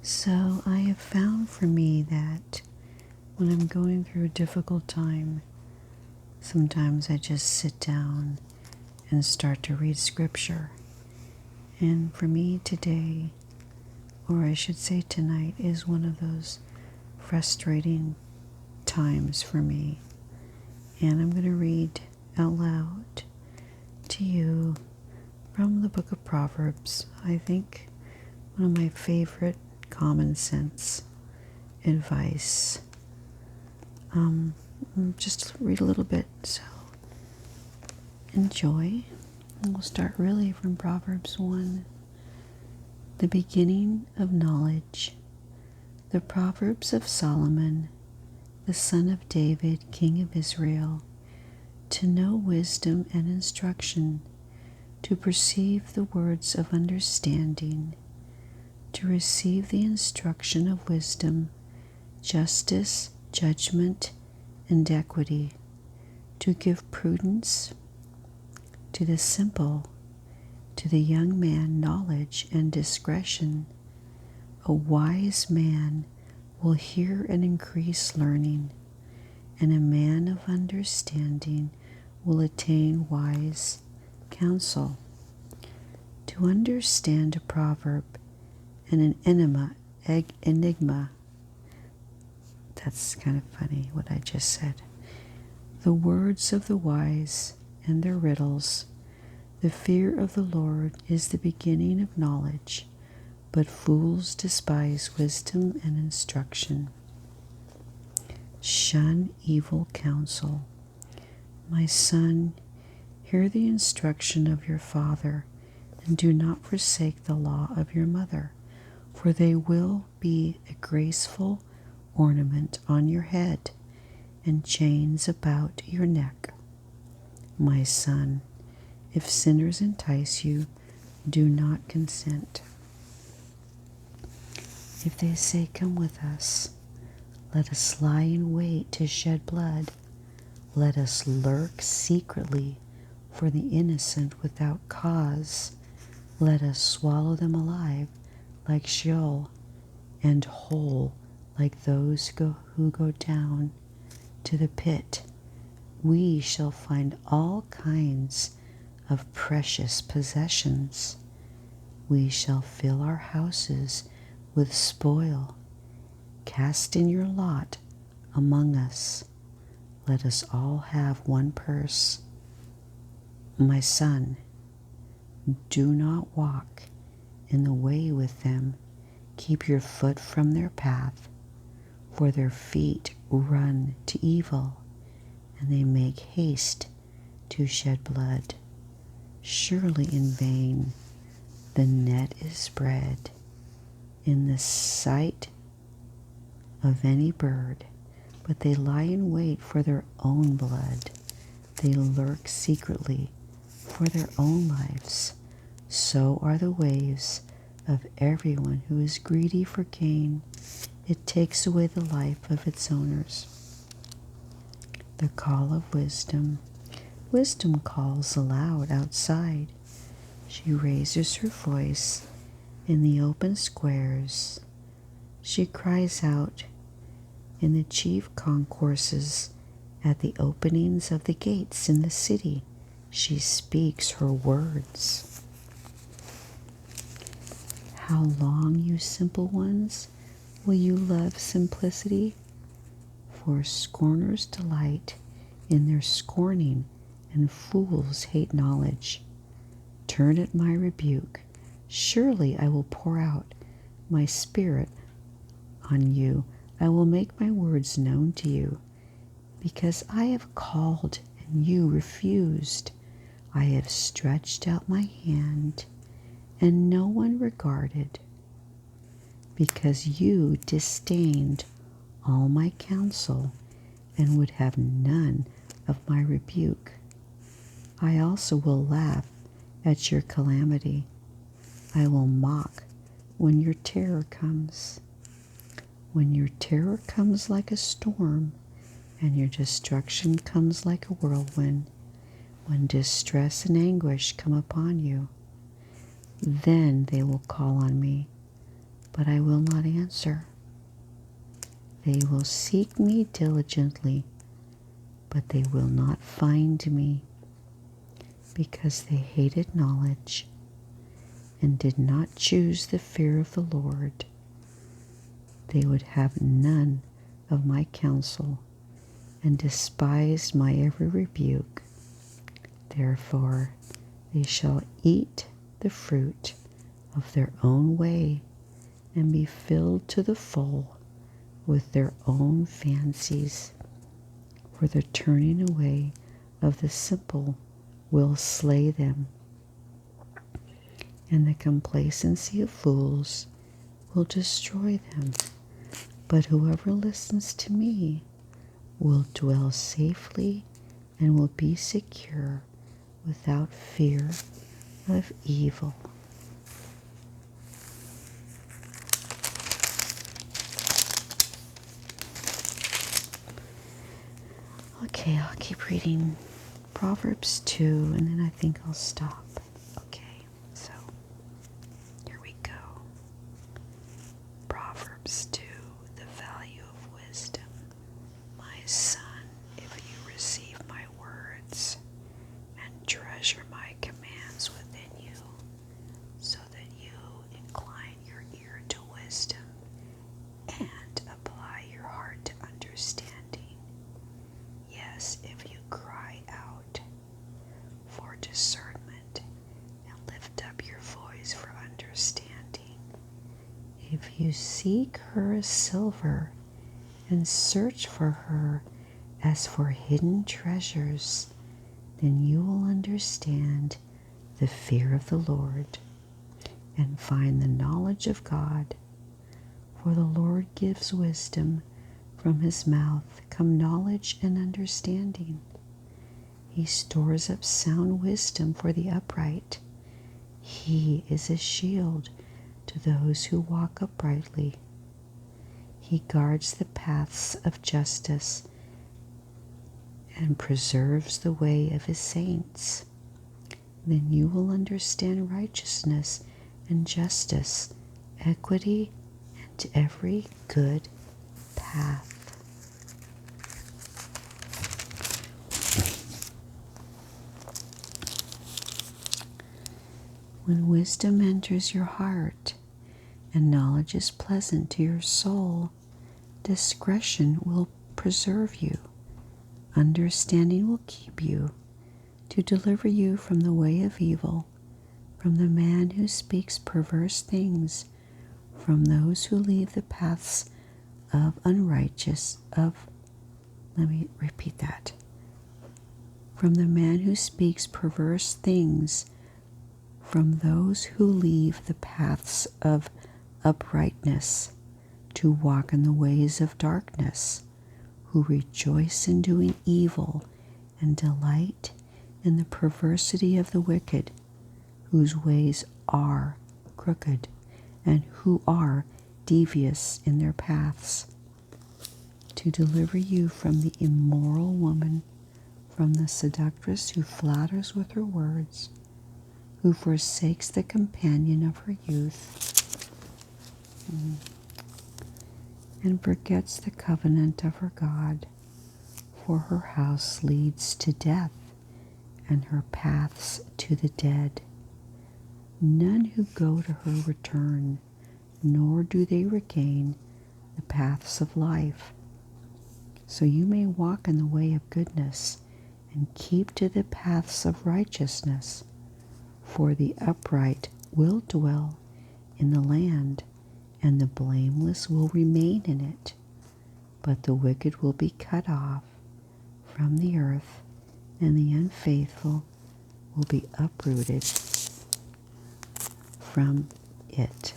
So I have found for me that when I'm going through a difficult time, sometimes I just sit down and start to read scripture. And for me today, or I should say tonight, is one of those frustrating times for me. And I'm going to read out loud to you from the book of Proverbs. I think one of my favorite common sense advice. Just read a little bit, so enjoy. And we'll start really from Proverbs 1. The beginning of knowledge. The Proverbs of Solomon, the son of David, king of Israel, to know wisdom and instruction, to perceive the words of understanding, to receive the instruction of wisdom, justice, judgment, and equity, to give prudence to the simple, to the young man knowledge and discretion. A wise man will hear and increase learning, and a man of understanding will attain wise counsel. To understand a proverb and an enigma. That's kind of funny what I just said. The words of the wise and their riddles. The fear of the Lord is the beginning of knowledge, but fools despise wisdom and instruction. Shun evil counsel. My son, hear the instruction of your father, and do not forsake the law of your mother, for they will be a graceful ornament on your head and chains about your neck. My son, if sinners entice you, do not consent. If they say, come with us, let us lie in wait to shed blood. Let us lurk secretly for the innocent without cause. Let us swallow them alive like Sheol, and whole like those who go down to the pit. We shall find all kinds of precious possessions. We shall fill our houses with spoil. Cast in your lot among us. Let us all have one purse. My son, do not walk in the way with them. Keep your foot from their path, for their feet run to evil, and they make haste to shed blood. Surely in vain the net is spread in the sight of any bird, but they lie in wait for their own blood. They lurk secretly for their own lives. So are the ways of everyone who is greedy for gain. It takes away the life of its owners. The call of wisdom. Wisdom calls aloud outside. She raises her voice in the open squares. She cries out in the chief concourses, at the openings of the gates in the city. She speaks her words. How long, you simple ones, will you love simplicity? For scorners delight in their scorning, and fools hate knowledge. Turn at my rebuke. Surely I will pour out my spirit on you. I will make my words known to you. Because I have called and you refused. I have stretched out my hand and no one regarded. Because you disdained all my counsel and would have none of my rebuke. I also will laugh at your calamity. I will mock when your terror comes. When your terror comes like a storm, and your destruction comes like a whirlwind, when distress and anguish come upon you, then they will call on me, but I will not answer. They will seek me diligently, but they will not find me, because they hated knowledge and did not choose the fear of the Lord. They would have none of my counsel and despised my every rebuke. Therefore they shall eat the fruit of their own way and be filled to the full with their own fancies. For the turning away of the simple will slay them, and the complacency of fools will destroy them. But whoever listens to me will dwell safely and will be secure without fear of evil. Okay, I'll keep reading Proverbs 2, and then I think I'll stop. Okay, so here we go. Proverbs 2, the value of wisdom. My son, if you receive my words and treasure my commands within you, so that you incline your ear to wisdom and apply your heart to understanding. Yes, if you cry out for discernment and lift up your voice for understanding. If you seek her as silver and search for her as for hidden treasures, then you will understand the fear of the Lord and find the knowledge of God. For the Lord gives wisdom, from his mouth come knowledge and understanding. He stores up sound wisdom for the upright. He is a shield to those who walk uprightly. He guards the paths of justice and preserves the way of his saints. Then you will understand righteousness and justice, equity, and every good path. When wisdom enters your heart and knowledge is pleasant to your soul, discretion will preserve you. Understanding will keep you, to deliver you from the way of evil, from the man who speaks perverse things, from those who leave the paths of From the man who speaks perverse things, from those who leave the paths of uprightness, to walk in the ways of darkness, who rejoice in doing evil and delight in the perversity of the wicked, whose ways are crooked and who are devious in their paths, to deliver you from the immoral woman, from the seductress who flatters with her words, who forsakes the companion of her youth, and forgets the covenant of her God. For her house leads to death, and her paths to the dead. None who go to her return, nor do they regain the paths of life. So you may walk in the way of goodness and keep to the paths of righteousness. For the upright will dwell in the land, and the blameless will remain in it. But the wicked will be cut off from the earth, and the unfaithful will be uprooted from it.